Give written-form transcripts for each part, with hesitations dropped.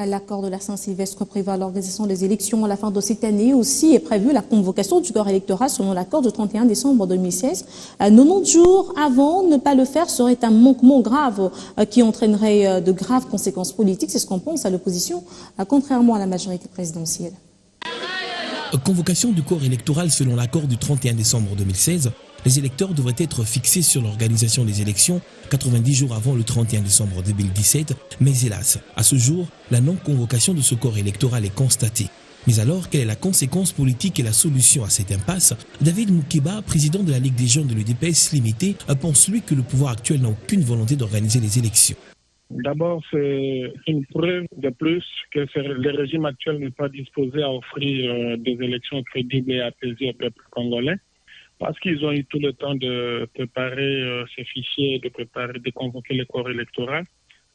L'accord de la Saint-Sylvestre prévoit l'organisation des élections à la fin de cette année. Aussi est prévue la convocation du corps électoral selon l'accord du 31 décembre 2016. 90 jours avant, ne pas le faire serait un manquement grave qui entraînerait de graves conséquences politiques. C'est ce qu'on pense à l'opposition, contrairement à la majorité présidentielle. Convocation du corps électoral selon l'accord du 31 décembre 2016. Les électeurs devraient être fixés sur l'organisation des élections 90 jours avant le 31 décembre 2017. Mais hélas, à ce jour, la non-convocation de ce corps électoral est constatée. Mais alors, quelle est la conséquence politique et la solution à cette impasse? David Moukeba, président de la Ligue des jeunes de l'UDPS Limité, pense lui que le pouvoir actuel n'a aucune volonté d'organiser les élections. D'abord, c'est une preuve de plus que le régime actuel n'est pas disposé à offrir des élections crédibles et apaisées au peuple congolais, parce qu'ils ont eu tout le temps de préparer ces fichiers, de convoquer le corps électoral.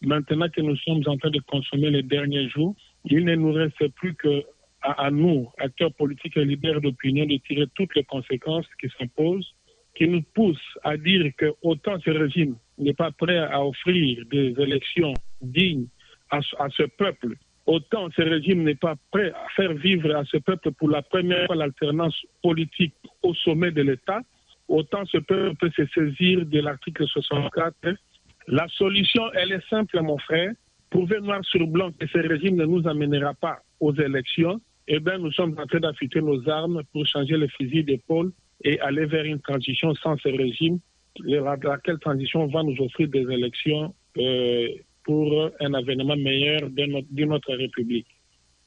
Maintenant que nous sommes en train de consommer les derniers jours, il ne nous reste plus qu'à nous, acteurs politiques et leaders d'opinion, de tirer toutes les conséquences qui s'imposent, qui nous poussent à dire que autant ce régime n'est pas prêt à offrir des élections dignes à ce peuple, autant ce régime n'est pas prêt à faire vivre à ce peuple pour la première fois l'alternance politique au sommet de l'État, autant ce peuple peut se saisir de l'article 64. La solution, elle est simple, mon frère. Prouver noir sur blanc que ce régime ne nous amènera pas aux élections, eh bien, nous sommes en train d'affûter nos armes pour changer le fusil d'épaule et aller vers une transition sans ce régime, laquelle transition va nous offrir des élections pour un avènement meilleur de notre République.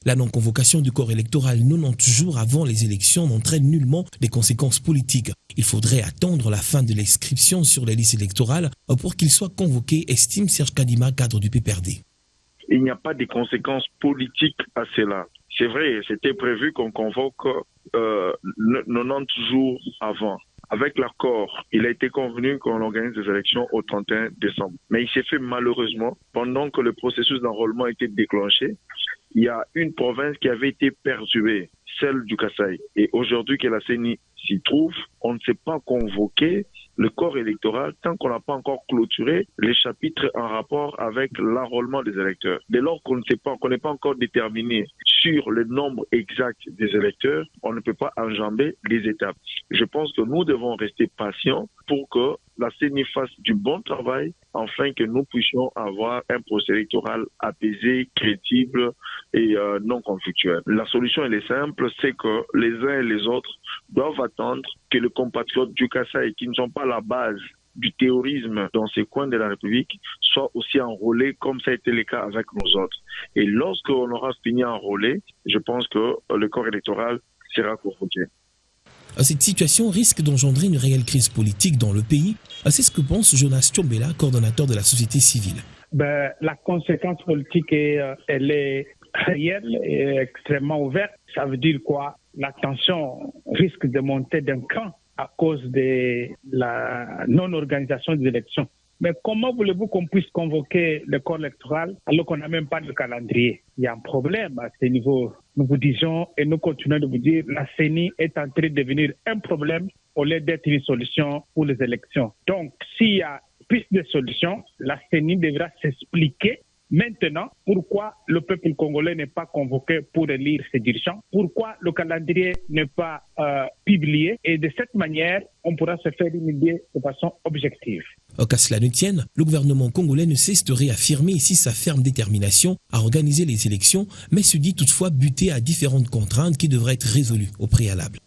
La non-convocation du corps électoral 90 jours avant les élections n'entraîne nullement des conséquences politiques. Il faudrait attendre la fin de l'inscription sur les listes électorales pour qu'il soit convoqué, estime Serge Kadima, cadre du PPRD. Il n'y a pas de conséquences politiques à cela. C'est vrai, c'était prévu qu'on convoque 90 jours avant. Avec l'accord, il a été convenu qu'on organise des élections au 31 décembre. Mais il s'est fait malheureusement, pendant que le processus d'enrôlement a été déclenché, il y a une province qui avait été perturbée, celle du Kasaï. Et aujourd'hui que la CENI s'y trouve, on ne s'est pas convoqué le corps électoral tant qu'on n'a pas encore clôturé les chapitres en rapport avec l'enrôlement des électeurs. Dès lors qu'on n'est pas encore déterminé sur le nombre exact des électeurs, on ne peut pas enjamber les étapes. Je pense que nous devons rester patients pour que la CENI fasse du bon travail afin que nous puissions avoir un procès électoral apaisé, crédible et non conflictuel. La solution, elle est simple, c'est que les uns et les autres doivent attendre que les compatriotes du Kasaï, qui ne sont pas la base du terrorisme dans ces coins de la République, soient aussi enrôlés comme ça a été le cas avec nos autres. Et lorsqu'on aura fini enrôlé, je pense que le corps électoral sera convoqué. Cette situation risque d'engendrer une réelle crise politique dans le pays. C'est ce que pense Jonas Tchombela, coordonnateur de la société civile. La conséquence politique, elle est réelle et extrêmement ouverte. Ça veut dire quoi? La tension risque de monter d'un cran à cause de la non-organisation des élections. Mais comment voulez-vous qu'on puisse convoquer le corps électoral alors qu'on n'a même pas de calendrier? Il y a un problème à ce niveau. Nous vous disons et nous continuons de vous dire la CENI est en train de devenir un problème au lieu d'être une solution pour les élections. Donc, s'il y a plus de solutions, la CENI devra s'expliquer maintenant pourquoi le peuple congolais n'est pas convoqué pour élire ses dirigeants, pourquoi le calendrier n'est pas publié, et de cette manière, on pourra se faire une idée de façon objective. Qu'à cela ne tienne, le gouvernement congolais ne cesse de réaffirmer ici sa ferme détermination à organiser les élections, mais se dit toutefois buté à différentes contraintes qui devraient être résolues au préalable.